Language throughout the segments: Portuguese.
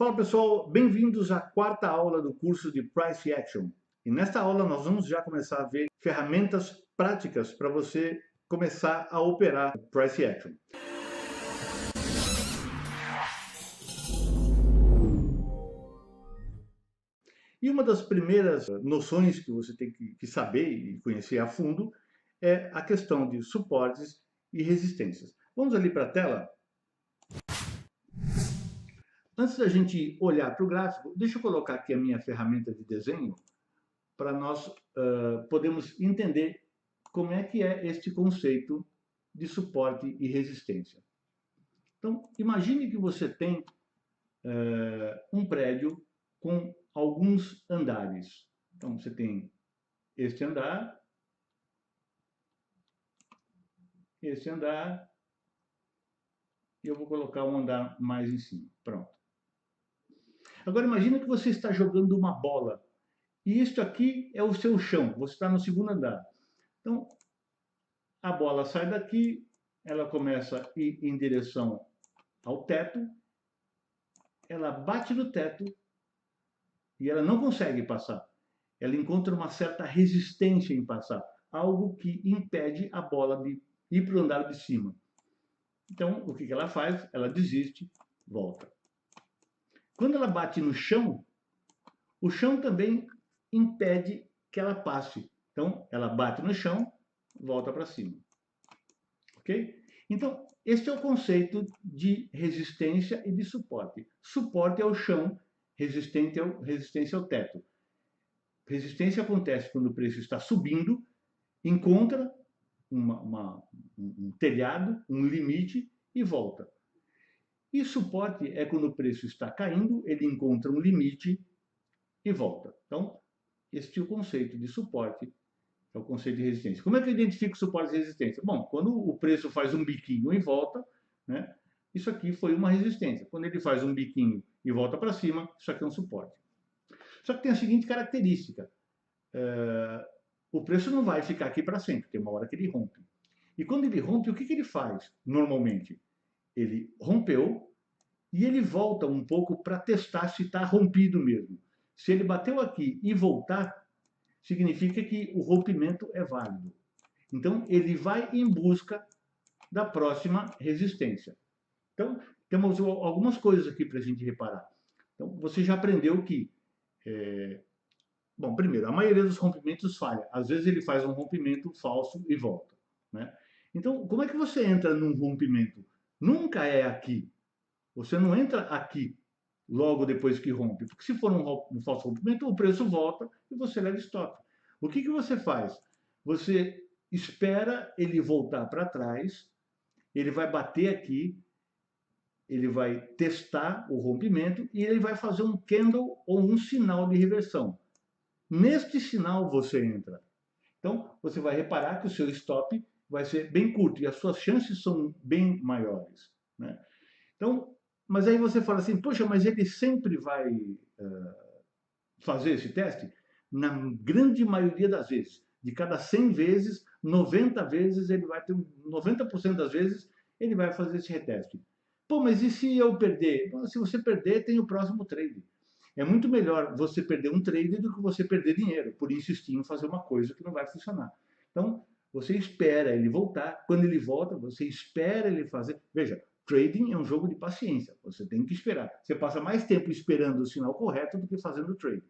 Fala pessoal, bem-vindos à quarta aula do curso de Price Action. E nesta aula nós vamos já começar a ver ferramentas práticas para você começar a operar Price Action. E uma das primeiras noções que você tem que saber e conhecer a fundo é a questão de suportes e resistências. Vamos ali para a tela. Antes da gente olhar para o gráfico, deixa eu colocar aqui a minha ferramenta de desenho para nós podermos entender como é que é este conceito de suporte e resistência. Então, imagine que você tem um prédio com alguns andares. Então, você tem este andar, esse andar, e eu vou colocar um andar mais em cima. Pronto. Agora, imagine que você está jogando uma bola. E isto aqui é o seu chão, você está no segundo andar. Então, a bola sai daqui, ela começa a ir em direção ao teto, ela bate no teto e ela não consegue passar. Ela encontra uma certa resistência em passar, algo que impede a bola de ir para o andar de cima. Então, o que ela faz? Ela desiste, volta. Quando ela bate no chão, o chão também impede que ela passe. Então, ela bate no chão, volta para cima. Ok? Então, este é o conceito de resistência e de suporte. Suporte é o chão, resistência é o teto. Resistência acontece quando o preço está subindo, encontra um telhado, um limite e volta. E suporte é quando o preço está caindo, ele encontra um limite e volta. Então, este é o conceito de suporte, é o conceito de resistência. Como é que eu identifico suporte e resistência? Bom, quando o preço faz um biquinho e volta, né, isso aqui foi uma resistência. Quando ele faz um biquinho e volta para cima, isso aqui é um suporte. Só que tem a seguinte característica. O preço não vai ficar aqui para sempre, tem uma hora que ele rompe. E quando ele rompe, o que ele faz normalmente? Ele rompeu e ele volta um pouco para testar se está rompido mesmo. Se ele bateu aqui e voltar, significa que o rompimento é válido. Então, ele vai em busca da próxima resistência. Então, temos algumas coisas aqui para a gente reparar. Então, você já aprendeu que, bom, primeiro, a maioria dos rompimentos falha. Às vezes ele faz um rompimento falso e volta, né? Então, como é que você entra num rompimento? Nunca é aqui. Você não entra aqui logo depois que rompe. Porque se for um falso rompimento, o preço volta e você leva stop. O que você faz? Você espera ele voltar para trás, ele vai bater aqui, ele vai testar o rompimento e ele vai fazer um candle ou um sinal de reversão. Neste sinal você entra. Então, você vai reparar que o seu stop vai ser bem curto e as suas chances são bem maiores, né? Então, mas aí você fala assim, poxa, mas ele sempre vai fazer esse teste? Na grande maioria das vezes. De cada 100 vezes, 90 vezes ele vai ter 90% das vezes ele vai fazer esse reteste. Pô, mas e se eu perder? Bom, se você perder, tem o próximo trade. É muito melhor você perder um trade do que você perder dinheiro por insistir em fazer uma coisa que não vai funcionar. Então, você espera ele voltar. Quando ele volta, você espera ele fazer. Veja, trading é um jogo de paciência. Você tem que esperar. Você passa mais tempo esperando o sinal correto do que fazendo trade.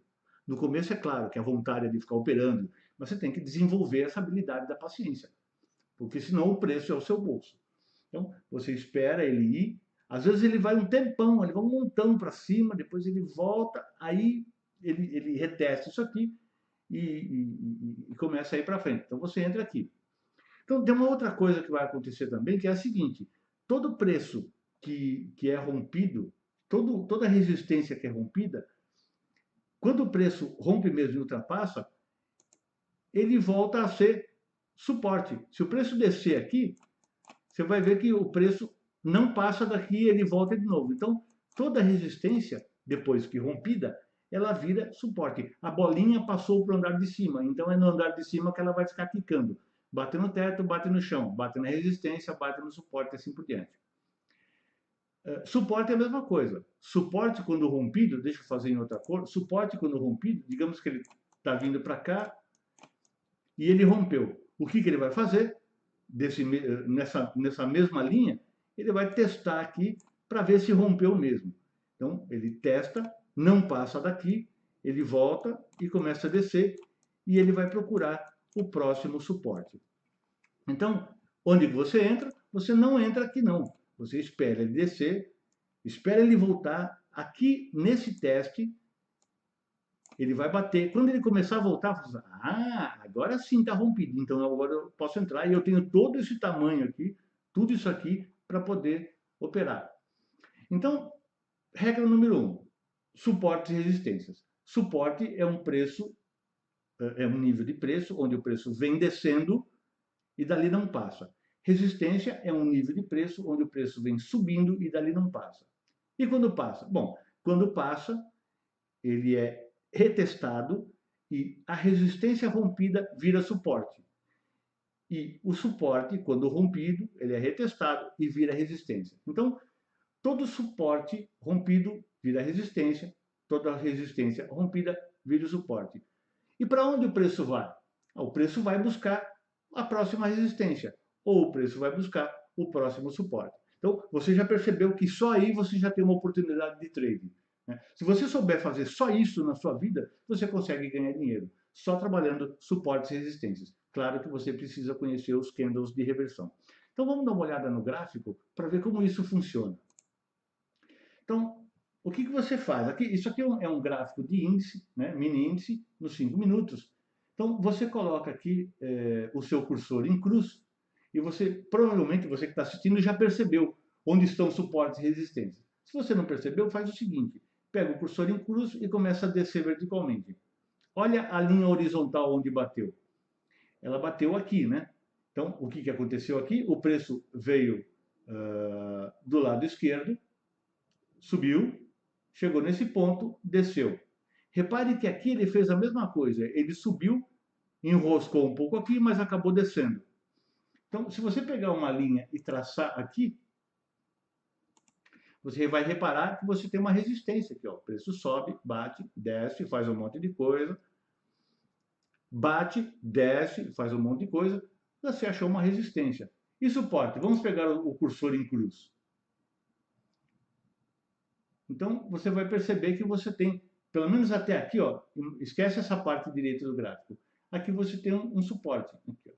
No começo, é claro que a vontade é de ficar operando, mas você tem que desenvolver essa habilidade da paciência, porque senão o preço é o seu bolso. Então, você espera ele ir. Às vezes ele vai um tempão, ele vai um montão para cima, depois ele volta, aí ele retesta isso aqui e começa a ir para frente. Então você entra aqui. Então tem uma outra coisa que vai acontecer também, que é a seguinte: todo preço que é rompido, toda resistência que é rompida, quando o preço rompe mesmo e ultrapassa, ele volta a ser suporte. Se o preço descer aqui, você vai ver que o preço não passa daqui, ele volta de novo. Então, toda resistência, depois que rompida, ela vira suporte. A bolinha passou para o andar de cima, então é no andar de cima que ela vai ficar quicando. Bate no teto, bate no chão, bate na resistência, bate no suporte, assim por diante. Suporte é a mesma coisa. Suporte quando rompido, deixa eu fazer em outra cor, suporte quando rompido, digamos que ele está vindo para cá e ele rompeu. O que ele vai fazer? Nessa mesma linha, ele vai testar aqui para ver se rompeu mesmo. Então, ele testa, não passa daqui, ele volta e começa a descer e ele vai procurar o próximo suporte. Então, onde você entra, você não entra aqui não. Você espera ele descer, espera ele voltar. Aqui, nesse teste, ele vai bater. Quando ele começar a voltar, você fala, agora sim está rompido. Então agora eu posso entrar e eu tenho todo esse tamanho aqui, tudo isso aqui, para poder operar. Então, regra número 1, suportes e resistências. Suporte é um preço, é um nível de preço, onde o preço vem descendo e dali não passa. Resistência é um nível de preço, onde o preço vem subindo e dali não passa. E quando passa? Bom, quando passa, ele é retestado e a resistência rompida vira suporte. E o suporte, quando rompido, ele é retestado e vira resistência. Então, todo suporte rompido vira resistência, toda resistência rompida vira suporte. E para onde o preço vai? O preço vai buscar a próxima resistência, ou o preço vai buscar o próximo suporte. Então, você já percebeu que só aí você já tem uma oportunidade de trading. Se você souber fazer só isso na sua vida, você consegue ganhar dinheiro, só trabalhando suportes e resistências. Claro que você precisa conhecer os candles de reversão. Então vamos dar uma olhada no gráfico para ver como isso funciona. Então, o que você faz? Isso aqui é um gráfico de índice, né, mini índice, nos 5 minutos. Então, você coloca aqui o seu cursor em cruz e provavelmente, você que está assistindo já percebeu onde estão suportes e resistências. Se você não percebeu, faz o seguinte, pega o cursor em cruz e começa a descer verticalmente. Olha a linha horizontal onde bateu. Ela bateu aqui, né? Então, o que aconteceu aqui? O preço veio do lado esquerdo, subiu, chegou nesse ponto, desceu. Repare que aqui ele fez a mesma coisa. Ele subiu, enroscou um pouco aqui, mas acabou descendo. Então, se você pegar uma linha e traçar aqui, você vai reparar que você tem uma resistência aqui. Ó. O preço sobe, bate, desce, faz um monte de coisa. Bate, desce, faz um monte de coisa. Você achou uma resistência. E suporte? Vamos pegar o cursor em cruz. Então, você vai perceber que você tem, pelo menos até aqui, ó, esquece essa parte direita do gráfico. Aqui você tem um suporte. Aqui, ó.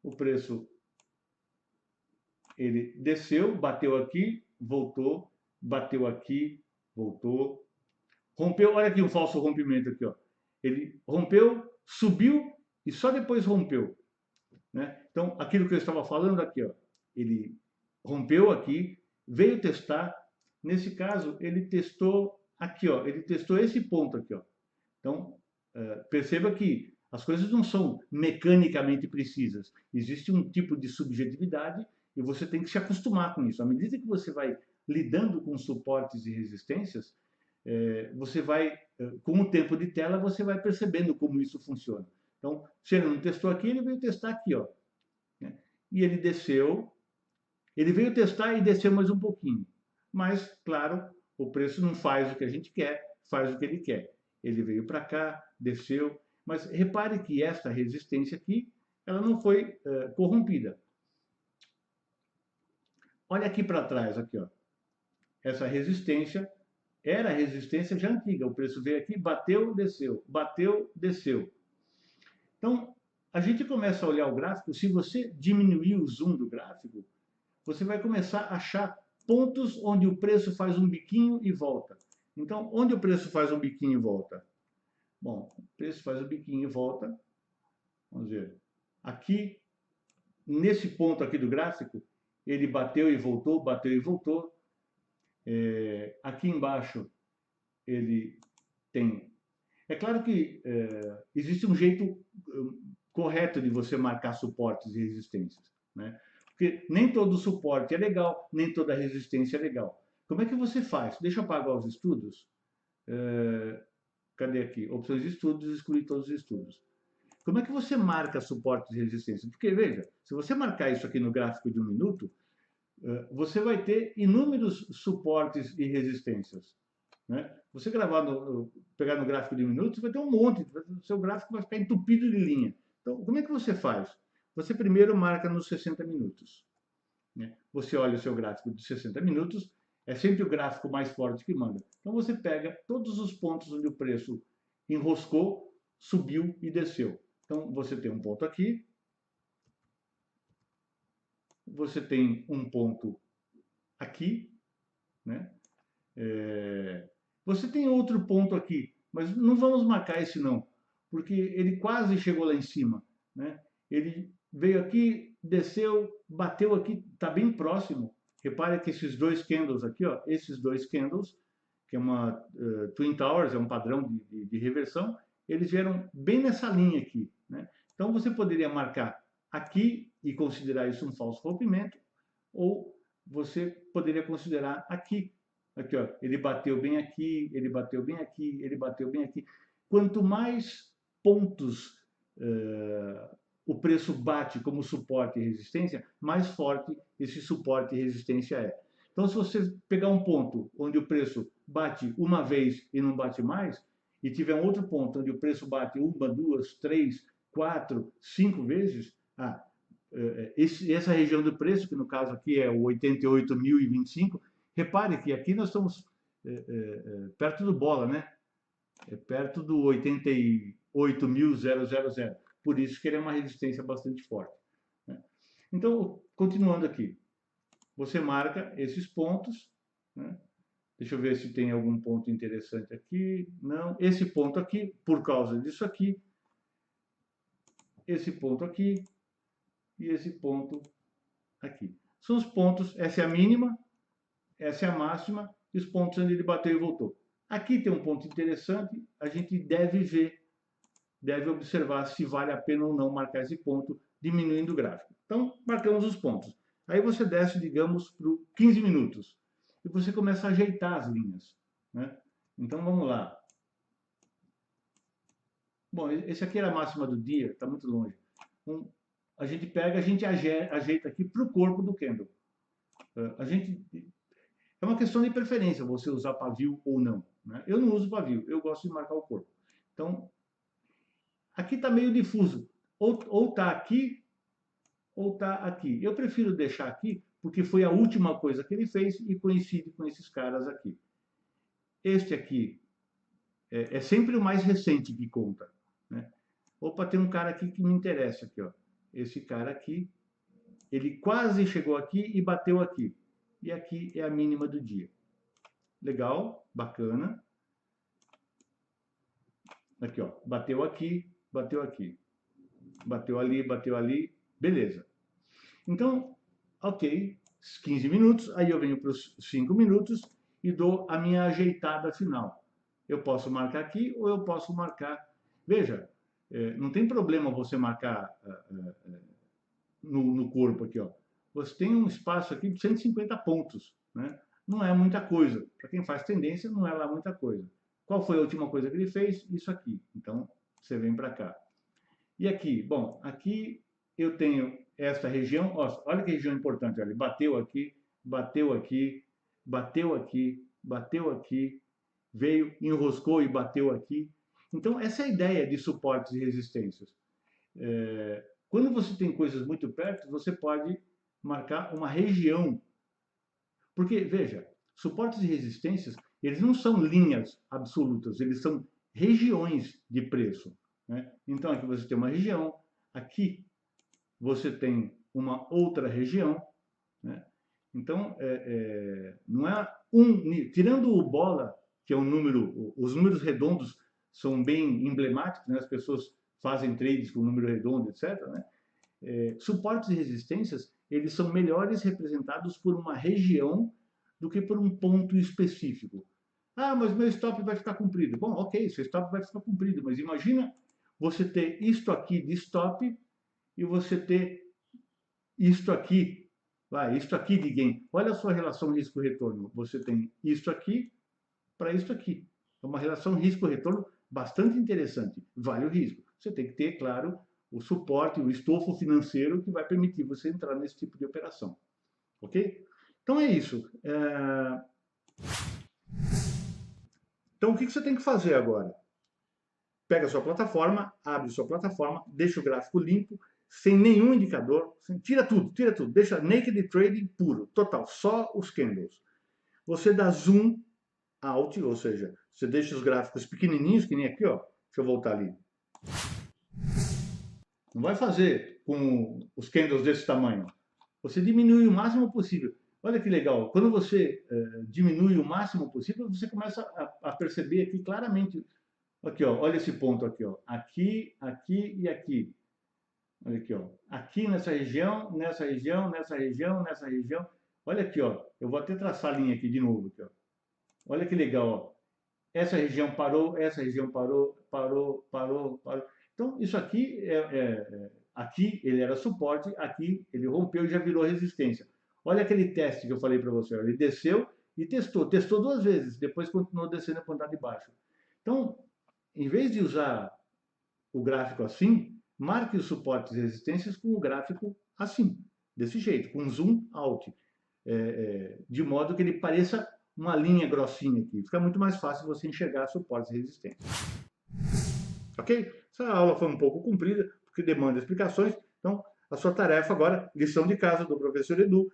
O preço, ele desceu, bateu aqui, voltou, bateu aqui, voltou, rompeu, olha aqui um falso rompimento aqui, ó. Ele rompeu, subiu e só depois rompeu. Né? Então, aquilo que eu estava falando aqui, ó, ele rompeu aqui, veio testar. Nesse caso, ele testou aqui, ó, ele testou esse ponto aqui. Ó. Então, perceba que as coisas não são mecanicamente precisas. Existe um tipo de subjetividade e você tem que se acostumar com isso. À medida que você vai lidando com suportes e resistências, você vai, com o tempo de tela, você vai percebendo como isso funciona. Então, se ele não testou aqui, ele veio testar aqui, ó. E ele desceu, ele veio testar e desceu mais um pouquinho. Mas, claro, o preço não faz o que a gente quer, faz o que ele quer. Ele veio para cá, desceu, mas repare que esta resistência aqui, ela não foi corrompida. Olha aqui para trás, aqui, ó. Essa resistência era a resistência já antiga. O preço veio aqui, bateu, desceu. Então, a gente começa a olhar o gráfico, se você diminuir o zoom do gráfico, você vai começar a achar pontos onde o preço faz um biquinho e volta. Então, onde o preço faz um biquinho e volta? Bom, o preço faz um biquinho e volta. Vamos ver. Aqui, nesse ponto aqui do gráfico, ele bateu e voltou, bateu e voltou. Aqui embaixo, ele tem... É claro que existe um jeito correto de você marcar suportes e resistências, né? Porque nem todo suporte é legal, nem toda resistência é legal. Como é que você faz? Deixa eu apagar os estudos. Cadê aqui? Opções de estudos, excluir todos os estudos. Como é que você marca suportes e resistências? Porque, veja, se você marcar isso aqui no gráfico de 1 minuto, você vai ter inúmeros suportes e resistências, né? Você pegar no gráfico de minutos, vai ter um monte, o seu gráfico vai ficar entupido de linha. Então, como é que você faz? Você primeiro marca nos 60 minutos. Né? Você olha o seu gráfico de 60 minutos, é sempre o gráfico mais forte que manda. Então você pega todos os pontos onde o preço enroscou, subiu e desceu. Então você tem um ponto aqui, você tem um ponto aqui, né? Você tem outro ponto aqui, mas não vamos marcar esse não, porque ele quase chegou lá em cima, né? Ele veio aqui, desceu, bateu aqui, está bem próximo. Repare que esses dois candles aqui, ó, esses dois candles, que é uma Twin Towers, é um padrão de reversão, eles vieram bem nessa linha aqui, né? Então você poderia marcar aqui e considerar isso um falso rompimento, ou você poderia considerar aqui. Aqui, ó, ele bateu bem aqui, ele bateu bem aqui, ele bateu bem aqui. Quanto mais pontos o preço bate como suporte e resistência, mais forte esse suporte e resistência é. Então, se você pegar um ponto onde o preço bate uma vez e não bate mais, e tiver um outro ponto onde o preço bate uma, duas, três, quatro, cinco vezes, essa região do preço, que no caso aqui é o 88.025, repare que aqui nós estamos perto do bola, né? É perto do 88.000. Por isso que ele é uma resistência bastante forte, né? Então, continuando aqui, você marca esses pontos, né? Deixa eu ver se tem algum ponto interessante aqui. Não, esse ponto aqui, por causa disso aqui, esse ponto aqui e esse ponto aqui. São os pontos, essa é a mínima, essa é a máxima, e os pontos onde ele bateu e voltou. Aqui tem um ponto interessante, a gente deve ver, deve observar se vale a pena ou não marcar esse ponto, diminuindo o gráfico. Então, marcamos os pontos. Aí você desce, digamos, para 15 minutos, e você começa a ajeitar as linhas, né? Então, vamos lá. Bom, esse aqui era a máxima do dia, está muito longe. A gente pega, a gente ajeita aqui para o corpo do candle. É uma questão de preferência você usar pavio ou não, né? Eu não uso pavio, eu gosto de marcar o corpo. Então, aqui está meio difuso. Ou está aqui, ou está aqui. Eu prefiro deixar aqui, porque foi a última coisa que ele fez e coincide com esses caras aqui. Este aqui é sempre o mais recente que conta, né? Opa, tem um cara aqui que me interessa aqui, ó. Esse cara aqui, ele quase chegou aqui e bateu aqui. E aqui é a mínima do dia. Legal, bacana. Aqui, ó, bateu aqui, bateu aqui. Bateu ali, beleza. Então, ok, 15 minutos, aí eu venho para os 5 minutos e dou a minha ajeitada final. Eu posso marcar aqui ou eu posso marcar... Veja, não tem problema você marcar no corpo aqui, ó. Você tem um espaço aqui de 150 pontos, né? Não é muita coisa. Para quem faz tendência, não é lá muita coisa. Qual foi a última coisa que ele fez? Isso aqui. Então, você vem para cá. E aqui? Bom, aqui eu tenho esta região. Ó, olha que região importante. Olha, ele bateu aqui, bateu aqui, bateu aqui, bateu aqui, veio, enroscou e bateu aqui. Então, essa é a ideia de suportes e resistências. Quando você tem coisas muito perto, você pode marcar uma região. Porque, veja, suportes e resistências, eles não são linhas absolutas, eles são regiões de preço, né? Então, aqui você tem uma região, aqui você tem uma outra região, né? Então, não é tirando o bola, que é um número, os números redondos são bem emblemáticos, né? As pessoas fazem trades com número redondo, etc., né? Suportes e resistências, eles são melhores representados por uma região do que por um ponto específico. Ah, mas meu stop vai ficar comprido. Bom, ok, seu stop vai ficar comprido, mas imagina você ter isto aqui de stop e você ter isto aqui, isto aqui de gain. Olha a sua relação risco-retorno. Você tem isto aqui para isto aqui. É uma relação risco-retorno bastante interessante. Vale o risco. Você tem que ter, claro, o suporte, o estofo financeiro que vai permitir você entrar nesse tipo de operação. ok? Então é isso. Então o que você tem que fazer agora? Pega a sua plataforma, abre sua plataforma, deixa o gráfico limpo, sem nenhum indicador, tira tudo, deixa naked trading puro, total, só os candles. Você dá zoom out, ou seja, você deixa os gráficos pequenininhos, que nem aqui, ó. Deixa eu voltar ali. Não vai fazer com os candles desse tamanho. Você diminui o máximo possível. Olha que legal, quando você diminui o máximo possível, você começa a perceber aqui claramente. Aqui, ó, olha esse ponto aqui, ó. Aqui, aqui e aqui. Olha aqui, ó. Aqui nessa região, nessa região, nessa região, nessa região. Olha aqui, ó. Eu vou até traçar a linha aqui de novo. Aqui, ó. Olha que legal, ó. Essa região parou, essa região parou, parou, parou, parou. Então, isso aqui, aqui ele era suporte, aqui ele rompeu e já virou resistência. Olha aquele teste que eu falei para você. Ó. Ele desceu e testou 2 vezes, depois continuou descendo para andar de baixo. Então, em vez de usar o gráfico assim, marque os suportes e resistências com o gráfico assim, desse jeito, com zoom out, de modo que ele pareça uma linha grossinha aqui. Fica muito mais fácil você enxergar suportes e resistências. Ok? Essa aula foi um pouco comprida, porque demanda explicações. Então, a sua tarefa agora, lição de casa do professor Edu,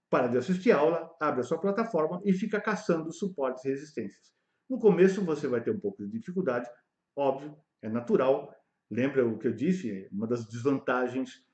para de assistir a aula, abre a sua plataforma e fica caçando suportes e resistências. No começo você vai ter um pouco de dificuldade, óbvio, é natural. Lembra o que eu disse? Uma das desvantagens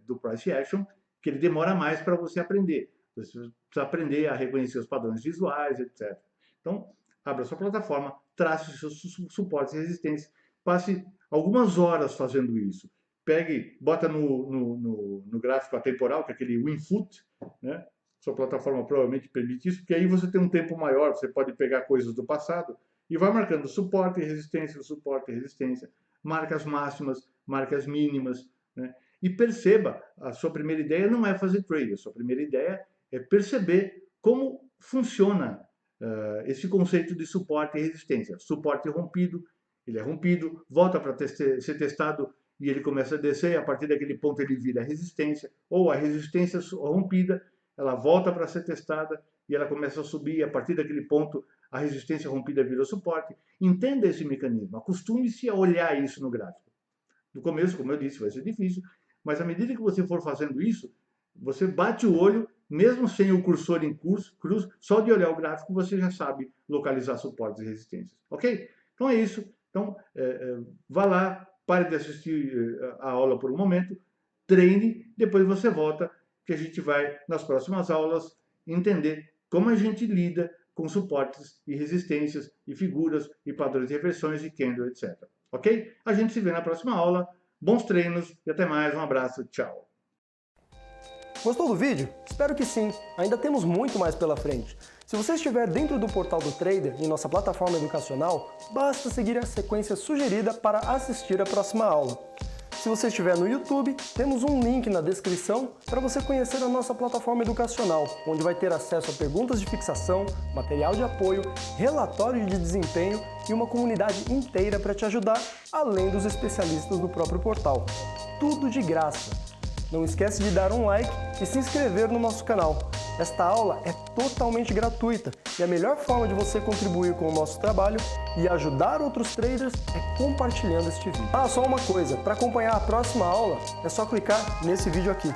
do Price Action, que ele demora mais para você aprender. Você precisa aprender a reconhecer os padrões visuais, etc. Então, abra a sua plataforma, trace os seus suportes e resistências, passe algumas horas fazendo isso. Pegue, bota no gráfico atemporal, que é aquele WinFoot, né? Sua plataforma provavelmente permite isso, porque aí você tem um tempo maior, você pode pegar coisas do passado e vai marcando suporte e resistência, marcas máximas, marcas mínimas, né? E perceba, a sua primeira ideia não é fazer trade, a sua primeira ideia é perceber como funciona esse conceito de suporte e resistência. Suporte rompido, ele é rompido, volta para ser testado e ele começa a descer, e a partir daquele ponto ele vira resistência, ou a resistência rompida, ela volta para ser testada e ela começa a subir, e a partir daquele ponto a resistência rompida vira suporte. Entenda esse mecanismo, acostume-se a olhar isso no gráfico. No começo, como eu disse, vai ser difícil, mas à medida que você for fazendo isso, você bate o olho, mesmo sem o cursor em cruz, só de olhar o gráfico você já sabe localizar suportes e resistências, ok? Então é isso. Então, vá lá, pare de assistir a aula por um momento, treine, depois você volta, que a gente vai, nas próximas aulas, entender como a gente lida com suportes e resistências, e figuras, e padrões de reversões, e candle, etc. Ok? A gente se vê na próxima aula. Bons treinos e até mais. Um abraço. Tchau. Gostou do vídeo? Espero que sim. Ainda temos muito mais pela frente. Se você estiver dentro do portal do Trader, em nossa plataforma educacional, basta seguir a sequência sugerida para assistir a próxima aula. Se você estiver no YouTube, temos um link na descrição para você conhecer a nossa plataforma educacional, onde vai ter acesso a perguntas de fixação, material de apoio, relatório de desempenho e uma comunidade inteira para te ajudar, além dos especialistas do próprio portal. Tudo de graça! Não esquece de dar um like e se inscrever no nosso canal. Esta aula é totalmente gratuita e a melhor forma de você contribuir com o nosso trabalho e ajudar outros traders é compartilhando este vídeo. Ah, só uma coisa, para acompanhar a próxima aula é só clicar nesse vídeo aqui.